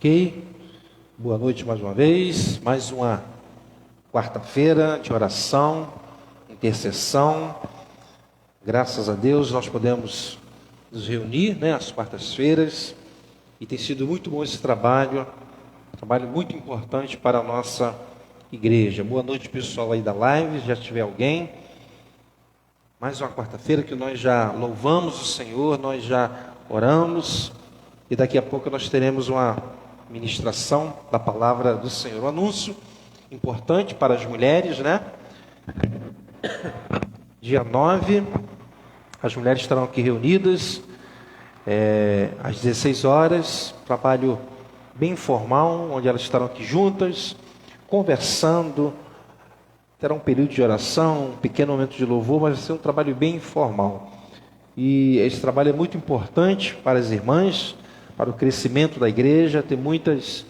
Ok? Boa noite mais uma vez. Mais uma quarta-feira de oração, intercessão. Graças a Deus nós podemos nos reunir, às quartas-feiras. E tem sido muito bom esse trabalho muito importante para a nossa igreja. Boa noite, pessoal aí da live, já tiver alguém. Mais uma quarta-feira que nós já louvamos o Senhor, nós já oramos. E daqui a pouco nós teremos uma ministração da palavra do Senhor. Um anúncio importante para as mulheres, Dia 9, as mulheres estarão aqui reunidas, às 16 horas, trabalho bem informal, onde elas estarão aqui juntas, conversando. Terá um período de oração, um pequeno momento de louvor, mas vai ser um trabalho bem informal. E esse trabalho é muito importante para as irmãs, para o crescimento da igreja. Tem muitas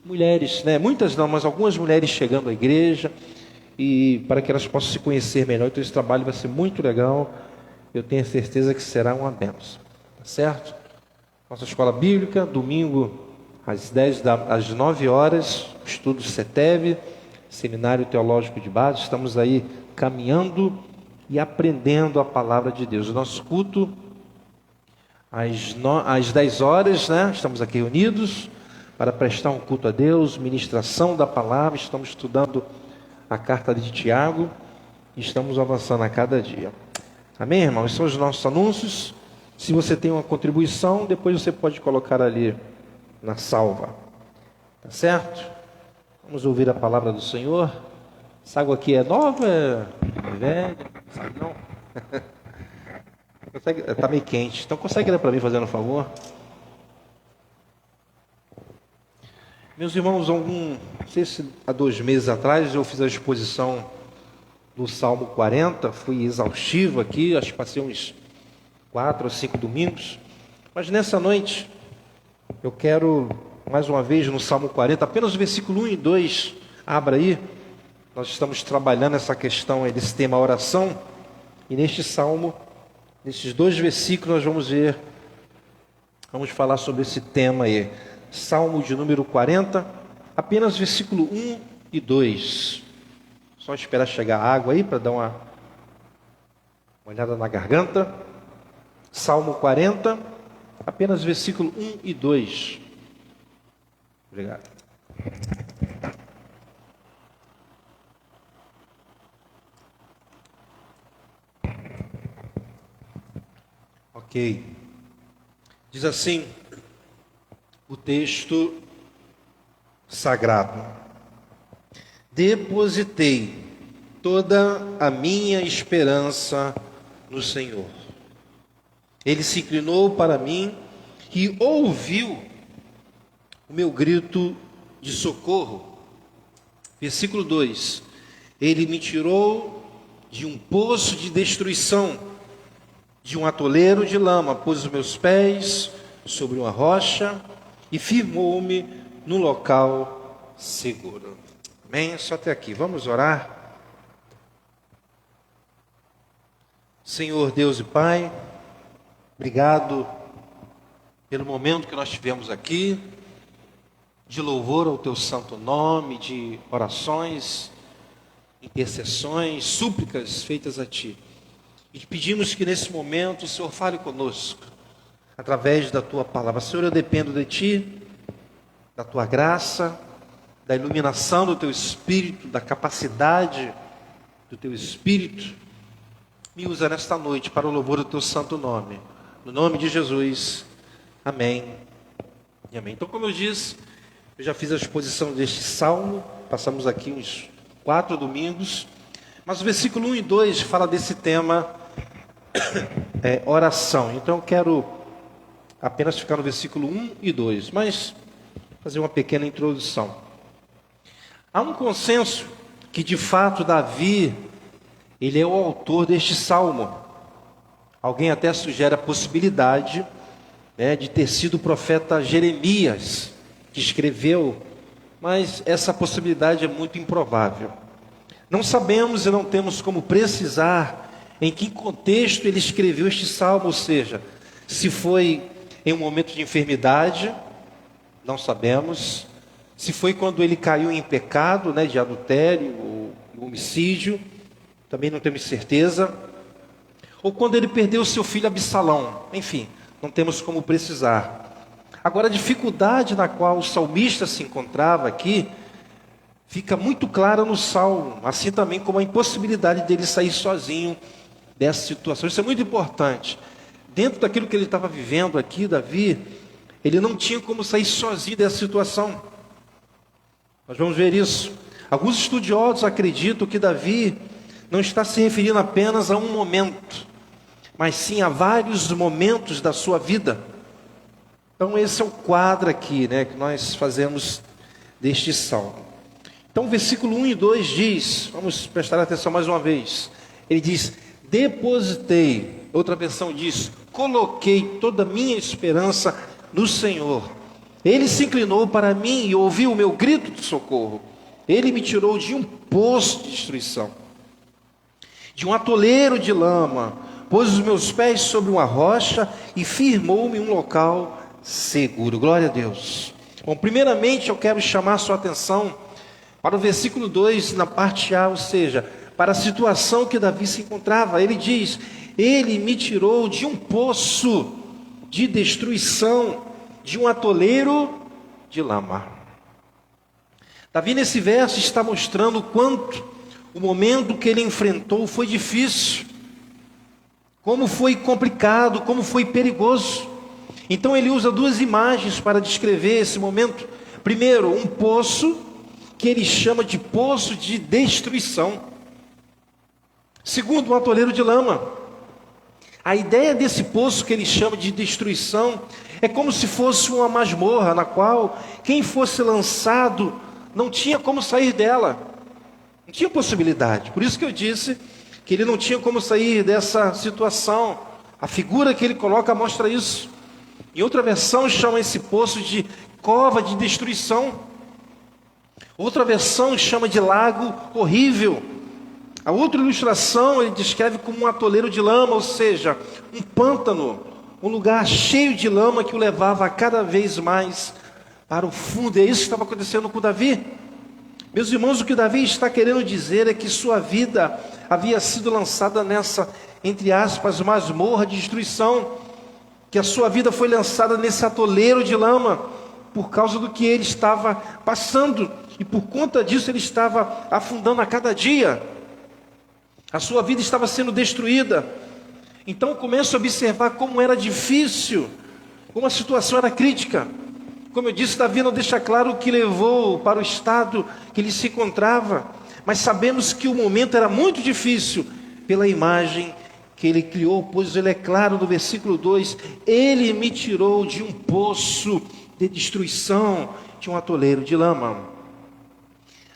mulheres, muitas não, mas algumas mulheres chegando à igreja, e para que elas possam se conhecer melhor. Então esse trabalho vai ser muito legal, eu tenho certeza que será uma bênção, tá certo? Nossa escola bíblica, domingo às 9 horas, estudo CETEV, Seminário Teológico de Base. Estamos aí caminhando e aprendendo a palavra de Deus. O nosso culto às 10 horas, estamos aqui reunidos para prestar um culto a Deus, ministração da palavra. Estamos estudando a carta de Tiago e estamos avançando a cada dia. Amém, irmãos? Esses são os nossos anúncios. Se você tem uma contribuição, depois você pode colocar ali na salva, tá certo? Vamos ouvir a palavra do Senhor. Essa água aqui é nova, é velha? Sabe não? Está meio quente, então consegue ler para mim, fazendo um favor? Meus irmãos, não sei se há 2 meses atrás eu fiz a exposição do Salmo 40, fui exaustivo aqui, acho que passei uns 4 ou 5 domingos, mas nessa noite eu quero, mais uma vez, no Salmo 40, apenas o versículo 1 e 2, abra aí. Nós estamos trabalhando essa questão aí, desse tema oração, e neste Salmo, nesses 2 versículos, nós vamos falar sobre esse tema aí. Salmo de número 40, apenas versículo 1 e 2. Só esperar chegar a água aí para dar uma olhada na garganta. Salmo 40, apenas versículo 1 e 2. Obrigado. Ok. Diz assim o texto sagrado: depositei toda a minha esperança no Senhor. Ele se inclinou para mim e ouviu o meu grito de socorro. Versículo 2: ele me tirou de um poço de destruição, de um atoleiro de lama, pôs os meus pés sobre uma rocha e firmou-me no local seguro. Amém? Só até aqui. Vamos orar. Senhor Deus e Pai, obrigado pelo momento que nós tivemos aqui, de louvor ao Teu santo nome, de orações, intercessões, súplicas feitas a Ti. E te pedimos que nesse momento o Senhor fale conosco, através da Tua palavra. Senhor, eu dependo de Ti, da Tua graça, da iluminação do Teu Espírito, da capacidade do Teu Espírito. Me usa nesta noite para o louvor do Teu santo nome. No nome de Jesus. Amém e amém. Então, como eu disse, eu já fiz a exposição deste salmo. Passamos aqui uns 4 domingos. Mas o versículo 1 e 2 fala desse tema, oração. Então eu quero apenas ficar no versículo 1 e 2, mas fazer uma pequena introdução. Há um consenso que de fato Davi, ele é o autor deste salmo. Alguém até sugere a possibilidade de ter sido o profeta Jeremias que escreveu, mas essa possibilidade é muito improvável. Não sabemos e não temos como precisar em que contexto ele escreveu este salmo, ou seja, se foi em um momento de enfermidade, Não sabemos. Se foi quando ele caiu em pecado, de adultério ou homicídio, também não temos certeza. Ou quando ele perdeu seu filho Absalão. Enfim, não temos como precisar. Agora, a dificuldade na qual o salmista se encontrava aqui fica muito clara no Salmo, assim também como a impossibilidade dele sair sozinho dessa situação. Isso é muito importante. Dentro daquilo que ele estava vivendo aqui, Davi, ele não tinha como sair sozinho dessa situação. Nós vamos ver isso. Alguns estudiosos acreditam que Davi não está se referindo apenas a um momento, mas sim a vários momentos da sua vida. Então esse é o quadro aqui, que nós fazemos deste salmo. Então o versículo 1 e 2 diz, vamos prestar atenção mais uma vez. Ele diz, depositei, outra versão diz, coloquei toda a minha esperança no Senhor. Ele se inclinou para mim e ouviu o meu grito de socorro. Ele me tirou de um poço de destruição, de um atoleiro de lama, pôs os meus pés sobre uma rocha e firmou-me em um local seguro. Glória a Deus. Bom, primeiramente eu quero chamar a sua atenção para o versículo 2, na parte A, ou seja, para a situação que Davi se encontrava. Ele diz, ele me tirou de um poço de destruição, de um atoleiro de lama. Davi nesse verso está mostrando o quanto o momento que ele enfrentou foi difícil, como foi complicado, como foi perigoso. Então ele usa duas imagens para descrever esse momento. Primeiro, um poço, que ele chama de poço de destruição. Segundo, um atoleiro de lama. A ideia desse poço que ele chama de destruição é como se fosse uma masmorra na qual quem fosse lançado não tinha como sair dela. Não tinha possibilidade. Por isso que eu disse que ele não tinha como sair dessa situação. A figura que ele coloca mostra isso. Em outra versão chama esse poço de cova de destruição. Outra versão chama de lago horrível. A outra ilustração ele descreve como um atoleiro de lama, ou seja, um pântano, um lugar cheio de lama que o levava cada vez mais para o fundo. É isso que estava acontecendo com Davi. Meus irmãos, o que Davi está querendo dizer é que sua vida havia sido lançada nessa, entre aspas, masmorra de destruição, que a sua vida foi lançada nesse atoleiro de lama, por causa do que ele estava passando, e por conta disso ele estava afundando a cada dia. A sua vida estava sendo destruída. Então começo a observar como era difícil, como a situação era crítica. Como eu disse, Davi não deixa claro o que levou para o estado que ele se encontrava, mas sabemos que o momento era muito difícil pela imagem que ele criou, pois ele é claro no versículo 2, ele me tirou de um poço de destruição, de um atoleiro de lama.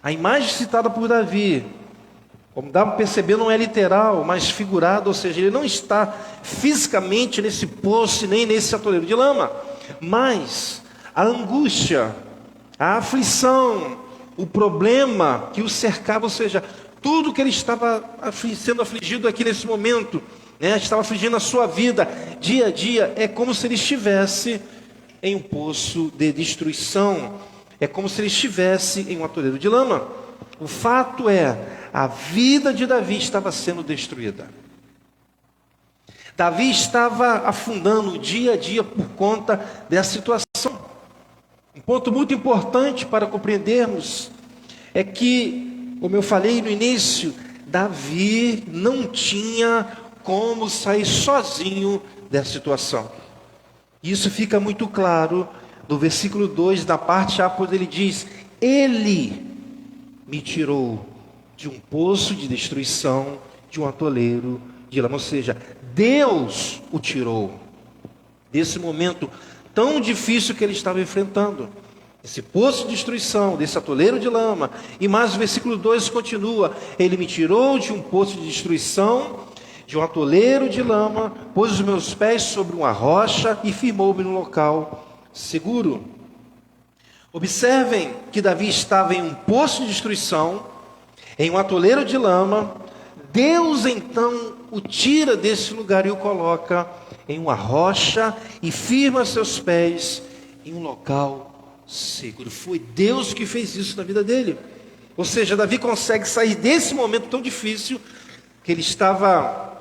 A imagem citada por Davi, como dá para perceber, não é literal, mas figurado, ou seja, ele não está fisicamente nesse poço, nem nesse atoleiro de lama, mas a angústia, a aflição, o problema que o cercava, ou seja, tudo que ele estava sendo afligido aqui nesse momento, estava afligindo a sua vida, dia a dia, é como se ele estivesse em um poço de destruição, é como se ele estivesse em um atoleiro de lama. O fato é, a vida de Davi estava sendo destruída. Davi estava afundando dia a dia por conta dessa situação. Um ponto muito importante para compreendermos é que, como eu falei no início, Davi não tinha como sair sozinho dessa situação. Isso fica muito claro no versículo 2, da parte A, quando ele diz, ele me tirou de um poço de destruição, de um atoleiro de lama. Ou seja, Deus o tirou desse momento tão difícil que ele estava enfrentando. Esse poço de destruição, desse atoleiro de lama. E mais o versículo 2 continua, ele me tirou de um poço de destruição, de um atoleiro de lama, pôs os meus pés sobre uma rocha e firmou-me no local seguro. Observem que Davi estava em um poço de destruição, em um atoleiro de lama. Deus então o tira desse lugar e o coloca em uma rocha e firma seus pés em um local seguro. Foi Deus que fez isso na vida dele. Ou seja, Davi consegue sair desse momento tão difícil, que ele estava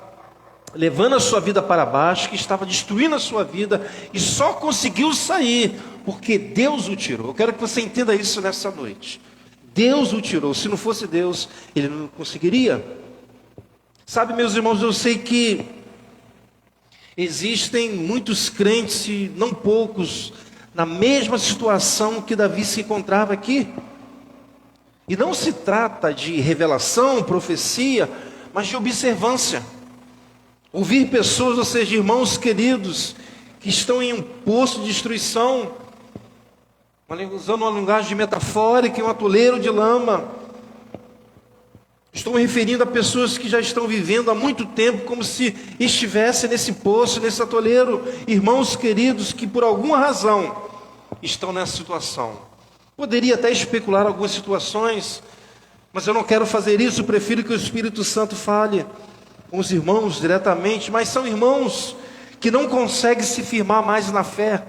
levando a sua vida para baixo, que estava destruindo a sua vida, e só conseguiu sair porque Deus o tirou. Eu quero que você entenda isso nessa noite. Deus o tirou. Se não fosse Deus, ele não conseguiria. Sabe, meus irmãos, eu sei que existem muitos crentes, e não poucos, na mesma situação que Davi se encontrava aqui. E não se trata de revelação, profecia, mas de observância. Ouvir pessoas, ou seja, irmãos queridos, que estão em um poço de destruição, usando uma linguagem metafórica, em um atoleiro de lama. Estou me referindo a pessoas que já estão vivendo há muito tempo como se estivessem nesse poço, nesse atoleiro. Irmãos queridos que por alguma razão estão nessa situação. Poderia até especular algumas situações, mas eu não quero fazer isso. Prefiro que o Espírito Santo fale com os irmãos diretamente. Mas são irmãos que não conseguem se firmar mais na fé,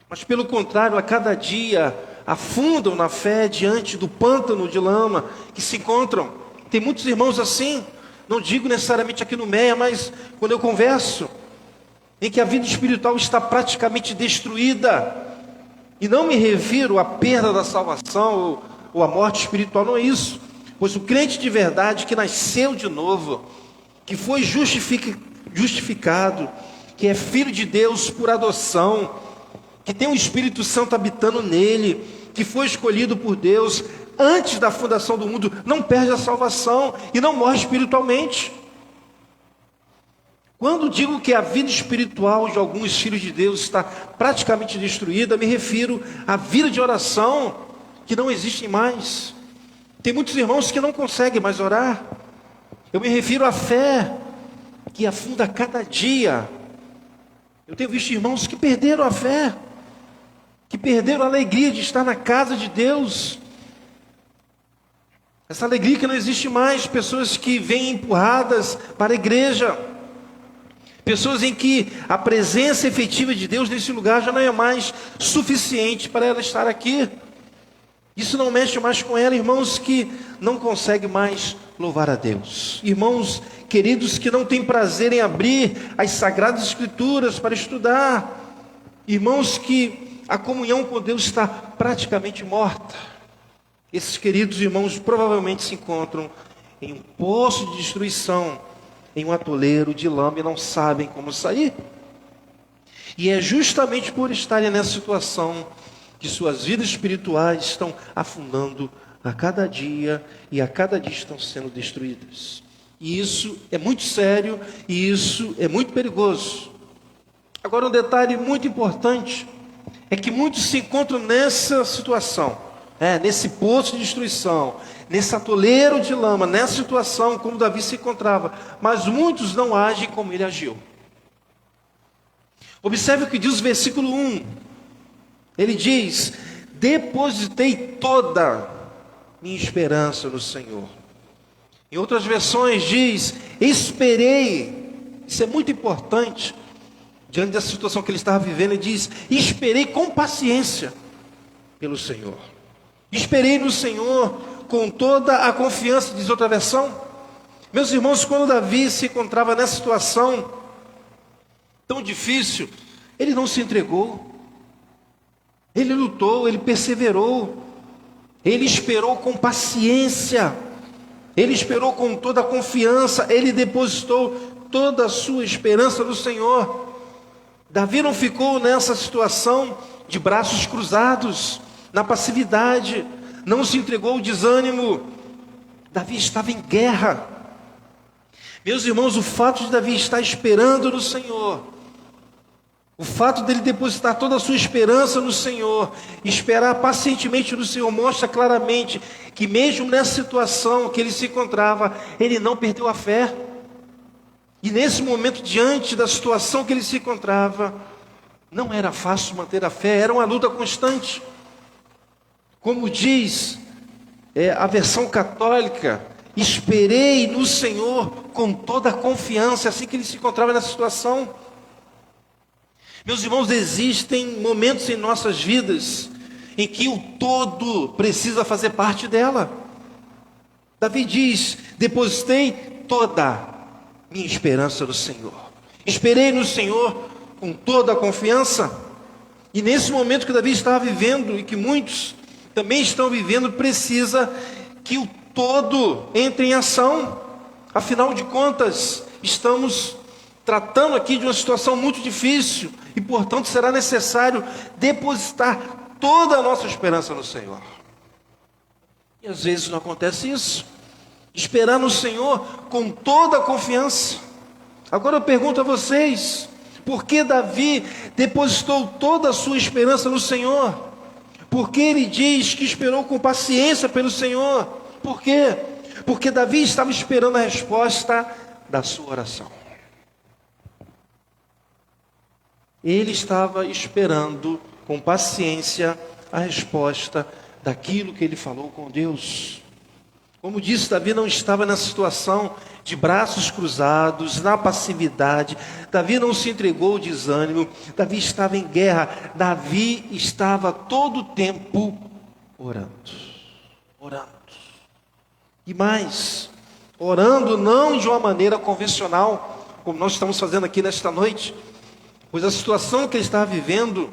mas pelo contrário, a cada dia afundam na fé diante do pântano de lama que se encontram. Tem muitos irmãos assim, não digo necessariamente aqui no Meia, mas quando eu converso, em que a vida espiritual está praticamente destruída. E não me refiro à perda da salvação ou à morte espiritual, não é isso. Pois o crente de verdade que nasceu de novo, que foi justificado, que é filho de Deus por adoção, que tem o Espírito Santo habitando nele, que foi escolhido por Deus antes da fundação do mundo, não perde a salvação e não morre espiritualmente. Quando digo que a vida espiritual de alguns filhos de Deus está praticamente destruída, me refiro à vida de oração que não existe mais. Tem muitos irmãos que não conseguem mais orar. Eu me refiro à fé que afunda a cada dia. Eu tenho visto irmãos que perderam a fé, que perderam a alegria de estar na casa de Deus. Essa alegria que não existe mais. Pessoas que vêm empurradas para a igreja, pessoas em que a presença efetiva de Deus nesse lugar já não é mais suficiente para ela estar aqui. Isso não mexe mais com ela. Irmãos que não conseguem mais louvar a Deus. Irmãos queridos que não têm prazer em abrir as Sagradas Escrituras para estudar. Irmãos que a comunhão com Deus está praticamente morta. Esses queridos irmãos provavelmente se encontram em um poço de destruição, em um atoleiro de lama e não sabem como sair. E é justamente por estarem nessa situação que suas vidas espirituais estão afundando a cada dia, e a cada dia estão sendo destruídas. E isso é muito sério, e isso é muito perigoso. Agora, um detalhe muito importante é que muitos se encontram nessa situação, nesse poço de destruição, nesse atoleiro de lama, nessa situação como Davi se encontrava, mas muitos não agem como ele agiu. Observe o que diz o versículo 1. Ele diz: depositei toda minha esperança no Senhor. Em outras versões diz: esperei. Isso é muito importante. Diante da situação que ele estava vivendo, ele diz: esperei com paciência pelo Senhor. Esperei no Senhor com toda a confiança, diz outra versão. Meus irmãos, quando Davi se encontrava nessa situação tão difícil, ele não se entregou. Ele lutou, ele perseverou. Ele esperou com paciência. Ele esperou com toda a confiança. Ele depositou toda a sua esperança no Senhor. Davi não ficou nessa situação de braços cruzados, na passividade, não se entregou ao desânimo. Davi estava em guerra. Meus irmãos, o fato de Davi estar esperando no Senhor, o fato dele depositar toda a sua esperança no Senhor, esperar pacientemente no Senhor, mostra claramente que mesmo nessa situação que ele se encontrava, ele não perdeu a fé. E nesse momento, diante da situação que ele se encontrava, não era fácil manter a fé, era uma luta constante. Como diz a versão católica, esperei no Senhor com toda a confiança, assim que ele se encontrava nessa situação. Meus irmãos, existem momentos em nossas vidas em que o todo precisa fazer parte dela. Davi diz: depositei toda minha esperança no Senhor. Esperei no Senhor com toda a confiança. E nesse momento que Davi estava vivendo, e que muitos também estão vivendo, precisa que o todo entre em ação. Afinal de contas, estamos tratando aqui de uma situação muito difícil, e portanto será necessário depositar toda a nossa esperança no Senhor. E às vezes não acontece isso. Esperar no Senhor com toda a confiança. Agora eu pergunto a vocês: por que Davi depositou toda a sua esperança no Senhor? Porque ele diz que esperou com paciência pelo Senhor. Por quê? Porque Davi estava esperando a resposta da sua oração. Ele estava esperando com paciência a resposta daquilo que ele falou com Deus. Como disse, Davi não estava na situação de braços cruzados, na passividade. Davi não se entregou ao desânimo. Davi estava em guerra. Davi estava todo o tempo orando. E mais, orando não de uma maneira convencional, como nós estamos fazendo aqui nesta noite, pois a situação que ele estava vivendo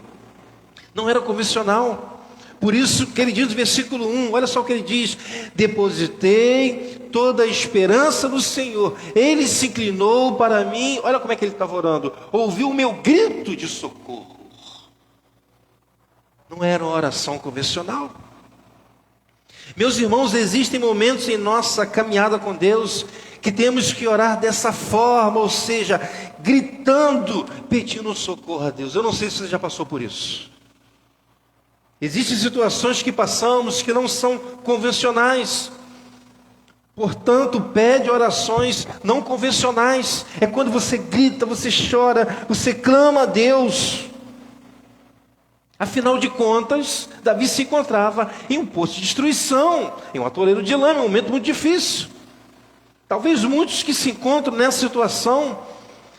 não era convencional. Por isso que ele diz no versículo 1, olha só o que ele diz: depositei toda a esperança no Senhor, Ele se inclinou para mim. Olha como é que ele estava orando: ouviu o meu grito de socorro. Não era uma oração convencional. Meus irmãos, existem momentos em nossa caminhada com Deus que temos que orar dessa forma, ou seja, gritando, pedindo socorro a Deus. Eu não sei se você já passou por isso. Existem situações que passamos que não são convencionais. Portanto, pede orações não convencionais. É quando você grita, você chora, você clama a Deus. Afinal de contas, Davi se encontrava em um poço de destruição, em um atoleiro de lama, um momento muito difícil. Talvez muitos que se encontram nessa situação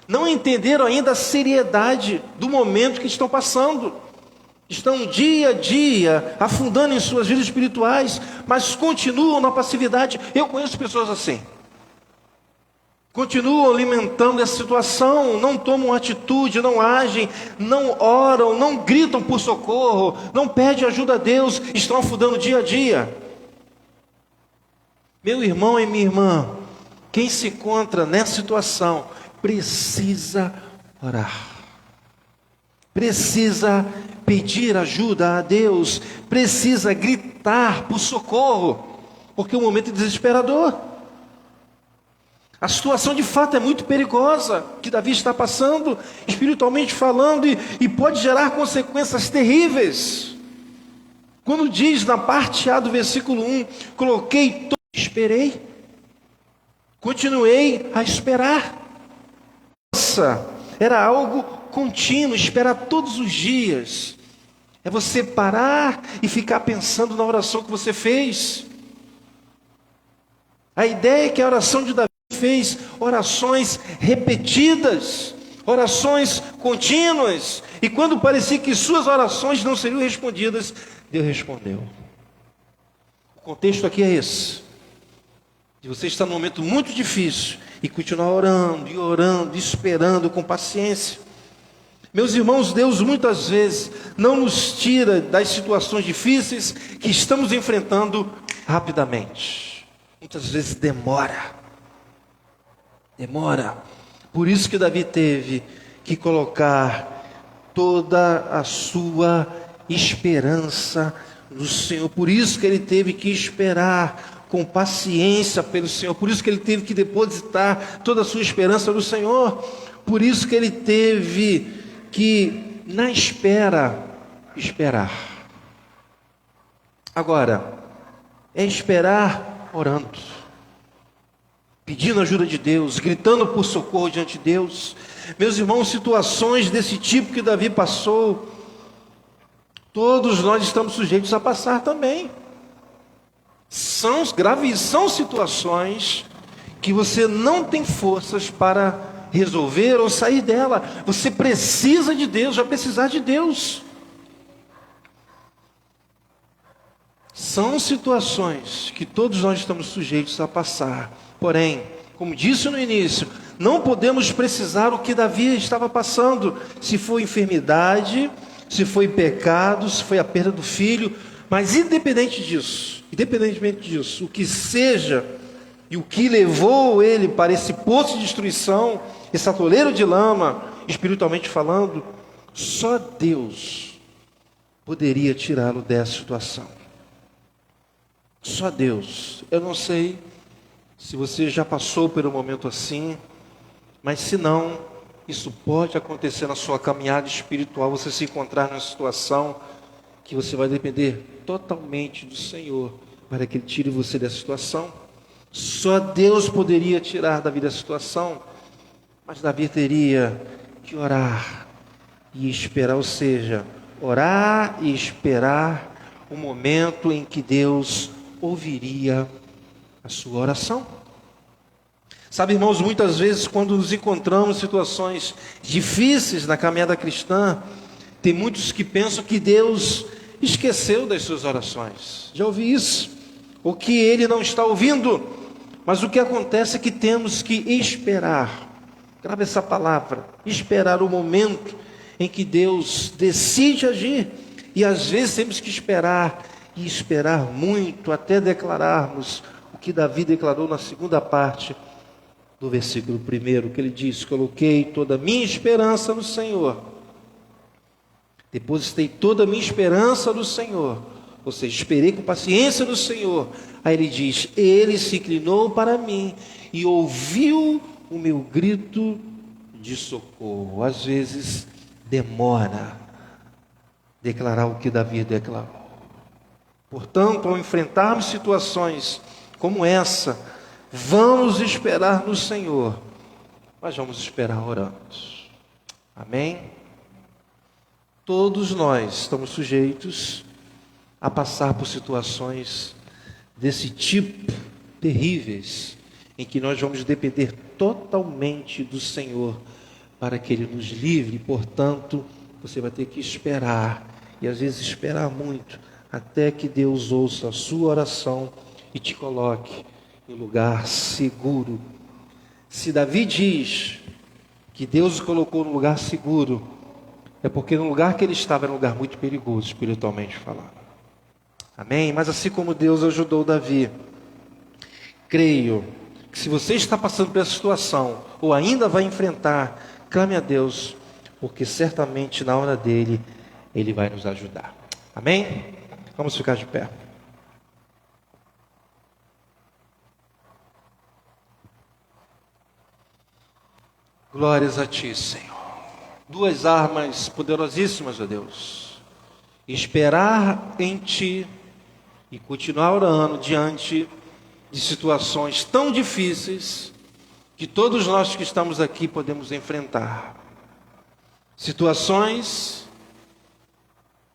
não entenderam ainda a seriedade do momento que estão passando. Estão dia a dia afundando em suas vidas espirituais, mas continuam na passividade. Eu conheço pessoas assim. Continuam alimentando essa situação, não tomam atitude, não agem, não oram, não gritam por socorro, não pedem ajuda a Deus, estão afundando dia a dia. Meu irmão e minha irmã, quem se encontra nessa situação precisa orar. Precisa pedir ajuda a Deus, precisa gritar por socorro, porque o momento é desesperador. A situação de fato é muito perigosa que Davi está passando, espiritualmente falando, e pode gerar consequências terríveis. Quando diz na parte A do versículo 1, esperei, continuei a esperar. Nossa, era algo contínuo, esperar todos os dias. É você parar e ficar pensando na oração que você fez. A ideia é que a oração de Davi fez orações repetidas, orações contínuas, e quando parecia que suas orações não seriam respondidas, Deus respondeu. O contexto aqui é esse: de você estar num momento muito difícil e continuar orando, esperando com paciência. Meus irmãos, Deus muitas vezes não nos tira das situações difíceis que estamos enfrentando rapidamente. Muitas vezes demora. Por isso que Davi teve que colocar toda a sua esperança no Senhor. Por isso que ele teve que esperar com paciência pelo Senhor. Por isso que ele teve que depositar toda a sua esperança no Senhor. Por isso que ele teve que, na espera, esperar. Agora, é esperar orando, pedindo ajuda de Deus, gritando por socorro diante de Deus. Meus irmãos, situações desse tipo que Davi passou, todos nós estamos sujeitos a passar também. São graves, são situações que você não tem forças para resolver ou sair dela. Você precisa de Deus, vai precisar de Deus. São situações que todos nós estamos sujeitos a passar. Porém, como disse no início, não podemos precisar o que Davi estava passando. Se foi enfermidade, se foi pecado, se foi a perda do filho. Mas independentemente disso, o que seja e o que levou ele para esse poço de destruição, esse atoleiro de lama, espiritualmente falando, só Deus poderia tirá-lo dessa situação. Só Deus. Eu não sei se você já passou por um momento assim, mas se não, isso pode acontecer na sua caminhada espiritual, você se encontrar numa situação que você vai depender totalmente do Senhor para que Ele tire você dessa situação. Só Deus poderia tirar Davi dessa situação, mas Davi teria que orar e esperar, ou seja, orar e esperar o momento em que Deus ouviria a sua oração. Sabe, irmãos, muitas vezes quando nos encontramos em situações difíceis na caminhada cristã, tem muitos que pensam que Deus esqueceu das suas orações. Já ouvi isso? Ou que Ele não está ouvindo. Mas o que acontece é que temos que esperar. Grava essa palavra. Esperar o momento em que Deus decide agir. E às vezes temos que esperar, e esperar muito, até declararmos o que Davi declarou na segunda parte do versículo 1, que ele diz: coloquei toda a minha esperança no Senhor. Depositei toda a minha esperança no Senhor. Ou seja, esperei com paciência no Senhor. Aí ele diz: Ele se inclinou para mim e ouviu o meu grito de socorro. Às vezes demora declarar o que Davi declarou. Portanto, ao enfrentarmos situações como essa, vamos esperar no Senhor, mas vamos esperar orando. Amém? Todos nós estamos sujeitos a passar por situações desse tipo, terríveis, em que nós vamos depender totalmente do Senhor para que Ele nos livre. Portanto, você vai ter que esperar, e às vezes esperar muito, até que Deus ouça a sua oração e te coloque em lugar seguro. Se Davi diz que Deus o colocou no lugar seguro, é porque no lugar que ele estava era um lugar muito perigoso, espiritualmente falando. Amém? Mas assim como Deus ajudou Davi, creio que se você está passando por essa situação, ou ainda vai enfrentar, clame a Deus, porque certamente na hora dele, Ele vai nos ajudar. Amém? Vamos ficar de pé. Glórias a Ti, Senhor. Duas armas poderosíssimas, ó Deus. Esperar em Ti e continuar orando diante de situações tão difíceis que todos nós que estamos aqui podemos enfrentar. Situações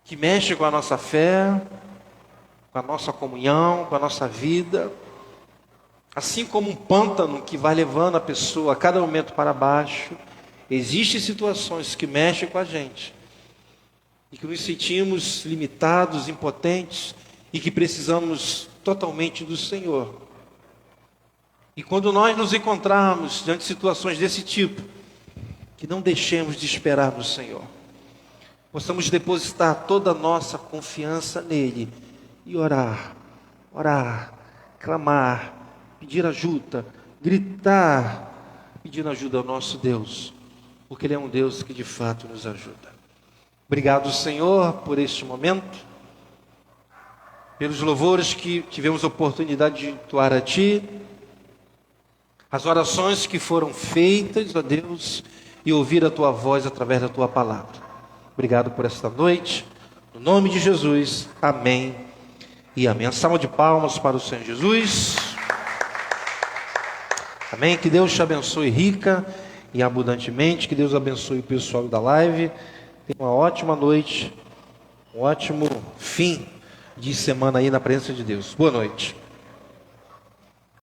que mexem com a nossa fé, com a nossa comunhão, com a nossa vida. Assim como um pântano que vai levando a pessoa a cada momento para baixo, existem situações que mexem com a gente e que nos sentimos limitados, impotentes e que precisamos totalmente do Senhor. E quando nós nos encontrarmos diante de situações desse tipo, que não deixemos de esperar no Senhor, possamos depositar toda a nossa confiança nele e orar, clamar, pedir ajuda, gritar, pedindo ajuda ao nosso Deus, porque Ele é um Deus que de fato nos ajuda. Obrigado, Senhor, por este momento, pelos louvores que tivemos a oportunidade de entoar a Ti, as orações que foram feitas, ó Deus, e ouvir a Tua voz através da Tua palavra. Obrigado por esta noite, no nome de Jesus, amém e amém. Salva de palmas para o Senhor Jesus. Amém, que Deus te abençoe rica e abundantemente, que Deus abençoe o pessoal da live. Tenha uma ótima noite, um ótimo fim de semana aí na presença de Deus. Boa noite.